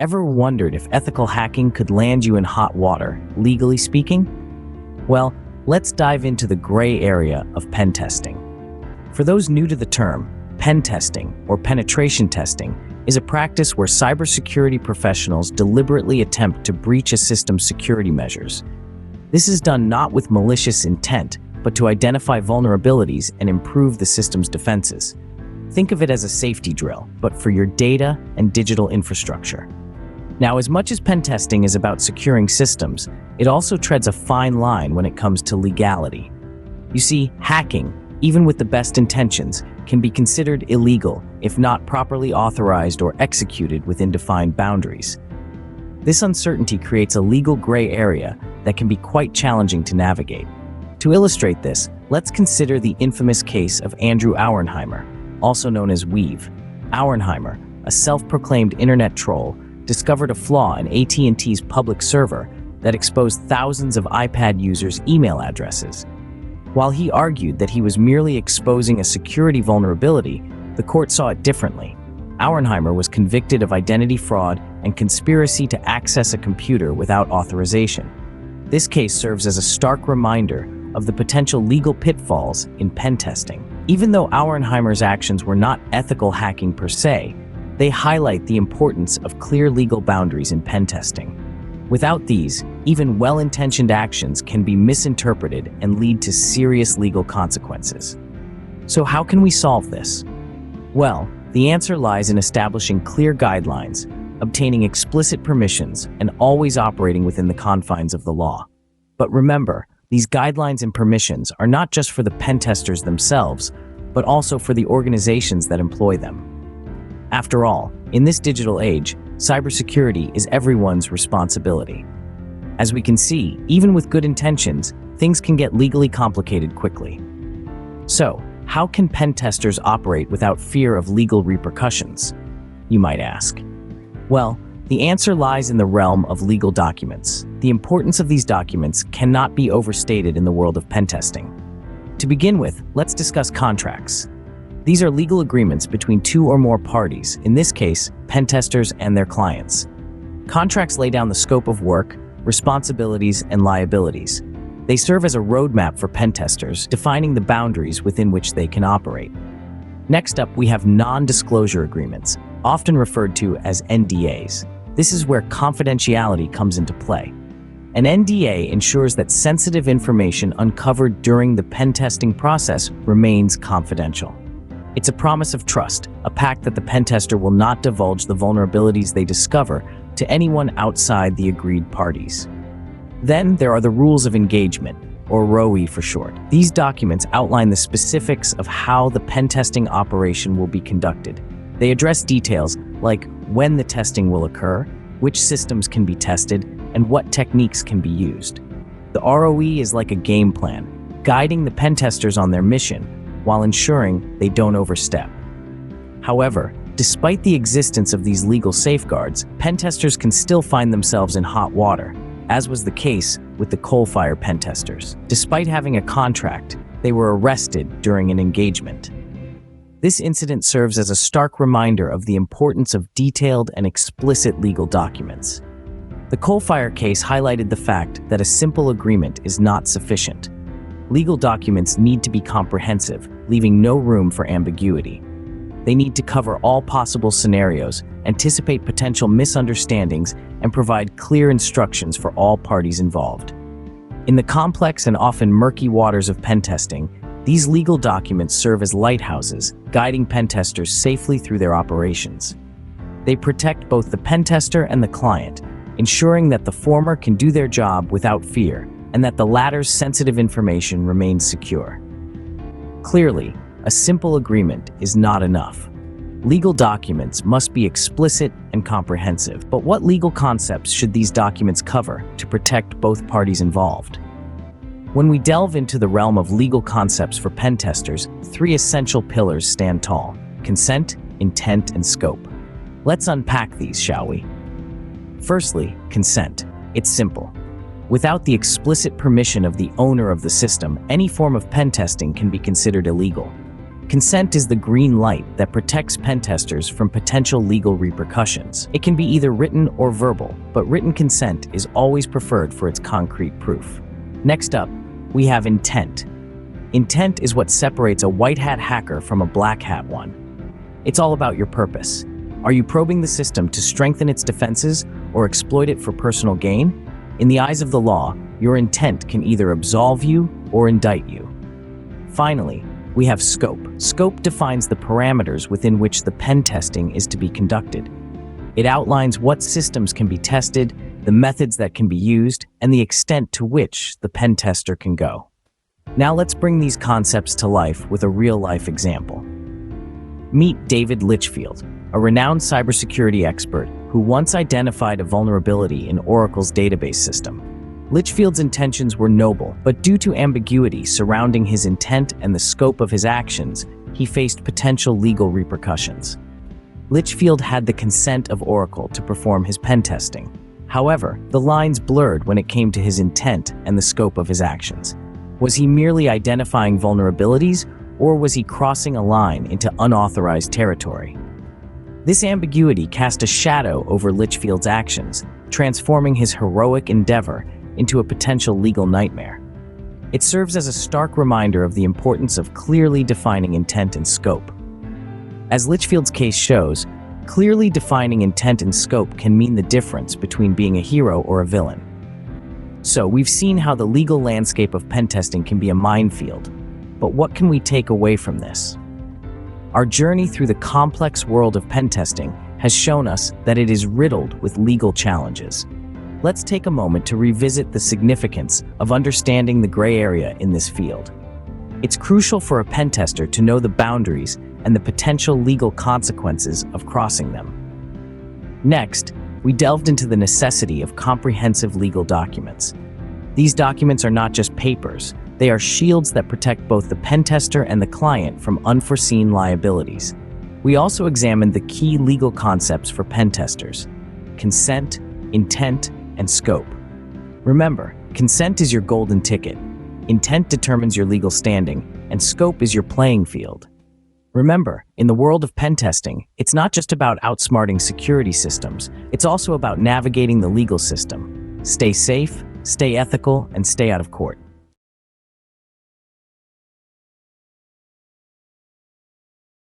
Ever wondered if ethical hacking could land you in hot water, legally speaking? Well, let's dive into the gray area of pen testing. For those new to the term, pen testing, or penetration testing, is a practice where cybersecurity professionals deliberately attempt to breach a system's security measures. This is done not with malicious intent, but to identify vulnerabilities and improve the system's defenses. Think of it as a safety drill, but for your data and digital infrastructure. Now, as much as pen testing is about securing systems, it also treads a fine line when it comes to legality. You see, hacking, even with the best intentions, can be considered illegal if not properly authorized or executed within defined boundaries. This uncertainty creates a legal gray area that can be quite challenging to navigate. To illustrate this, let's consider the infamous case of Andrew Auernheimer, also known as Weave. Auernheimer, a self-proclaimed internet troll, discovered a flaw in AT&T's public server that exposed thousands of iPad users' email addresses. While he argued that he was merely exposing a security vulnerability, the court saw it differently. Auernheimer was convicted of identity fraud and conspiracy to access a computer without authorization. This case serves as a stark reminder of the potential legal pitfalls in pen testing. Even though Auernheimer's actions were not ethical hacking per se, they highlight the importance of clear legal boundaries in pen testing. Without these, even well-intentioned actions can be misinterpreted and lead to serious legal consequences. So how can we solve this? Well, the answer lies in establishing clear guidelines, obtaining explicit permissions, and always operating within the confines of the law. But remember, these guidelines and permissions are not just for the pen testers themselves, but also for the organizations that employ them. After all, in this digital age, cybersecurity is everyone's responsibility. As we can see, even with good intentions, things can get legally complicated quickly. So, how can pen testers operate without fear of legal repercussions, you might ask? Well, the answer lies in the realm of legal documents. The importance of these documents cannot be overstated in the world of pen testing. To begin with, let's discuss contracts. These are legal agreements between two or more parties, in this case, pen testers and their clients. Contracts lay down the scope of work, responsibilities, and liabilities. They serve as a roadmap for pen testers, defining the boundaries within which they can operate. Next up, we have non-disclosure agreements, often referred to as NDAs. This is where confidentiality comes into play. An NDA ensures that sensitive information uncovered during the pen testing process remains confidential. It's a promise of trust, a pact that the pen tester will not divulge the vulnerabilities they discover to anyone outside the agreed parties. Then there are the rules of engagement, or ROE for short. These documents outline the specifics of how the pen testing operation will be conducted. They address details like when the testing will occur, which systems can be tested, and what techniques can be used. The ROE is like a game plan, guiding the pen testers on their mission while ensuring they don't overstep. However, despite the existence of these legal safeguards, pen testers can still find themselves in hot water, as was the case with the coal-fire pen testers. Despite having a contract, they were arrested during an engagement. This incident serves as a stark reminder of the importance of detailed and explicit legal documents. The coal-fire case highlighted the fact that a simple agreement is not sufficient. Legal documents need to be comprehensive, leaving no room for ambiguity. They need to cover all possible scenarios, anticipate potential misunderstandings, and provide clear instructions for all parties involved. In the complex and often murky waters of pen testing, these legal documents serve as lighthouses, guiding pen testers safely through their operations. They protect both the pen tester and the client, ensuring that the former can do their job without fear, and that the latter's sensitive information remains secure. Clearly, a simple agreement is not enough. Legal documents must be explicit and comprehensive. But what legal concepts should these documents cover to protect both parties involved? When we delve into the realm of legal concepts for pen testers, three essential pillars stand tall: consent, intent, and scope. Let's unpack these, shall we? Firstly, consent. It's simple. Without the explicit permission of the owner of the system, any form of pen testing can be considered illegal. Consent is the green light that protects pentesters from potential legal repercussions. It can be either written or verbal, but written consent is always preferred for its concrete proof. Next up, we have intent. Intent is what separates a white hat hacker from a black hat one. It's all about your purpose. Are you probing the system to strengthen its defenses or exploit it for personal gain? In the eyes of the law, your intent can either absolve you or indict you. Finally, we have scope. Scope defines the parameters within which the pen testing is to be conducted. It outlines what systems can be tested, the methods that can be used, and the extent to which the pen tester can go. Now let's bring these concepts to life with a real-life example. Meet David Litchfield, a renowned cybersecurity expert who once identified a vulnerability in Oracle's database system. Litchfield's intentions were noble, but due to ambiguity surrounding his intent and the scope of his actions, he faced potential legal repercussions. Litchfield had the consent of Oracle to perform his pen testing. However, the lines blurred when it came to his intent and the scope of his actions. Was he merely identifying vulnerabilities, or was he crossing a line into unauthorized territory? This ambiguity cast a shadow over Litchfield's actions, transforming his heroic endeavor into a potential legal nightmare. It serves as a stark reminder of the importance of clearly defining intent and scope. As Litchfield's case shows, clearly defining intent and scope can mean the difference between being a hero or a villain. So, we've seen how the legal landscape of pen testing can be a minefield. But what can we take away from this? Our journey through the complex world of pen testing has shown us that it is riddled with legal challenges. Let's take a moment to revisit the significance of understanding the gray area in this field. It's crucial for a pen tester to know the boundaries and the potential legal consequences of crossing them. Next, we delved into the necessity of comprehensive legal documents. These documents are not just papers, they are shields that protect both the pen tester and the client from unforeseen liabilities. We also examined the key legal concepts for pen testers: consent, intent, and scope. Remember, consent is your golden ticket, intent determines your legal standing, and scope is your playing field. Remember, in the world of pen testing, it's not just about outsmarting security systems, it's also about navigating the legal system. Stay safe, stay ethical, and stay out of court.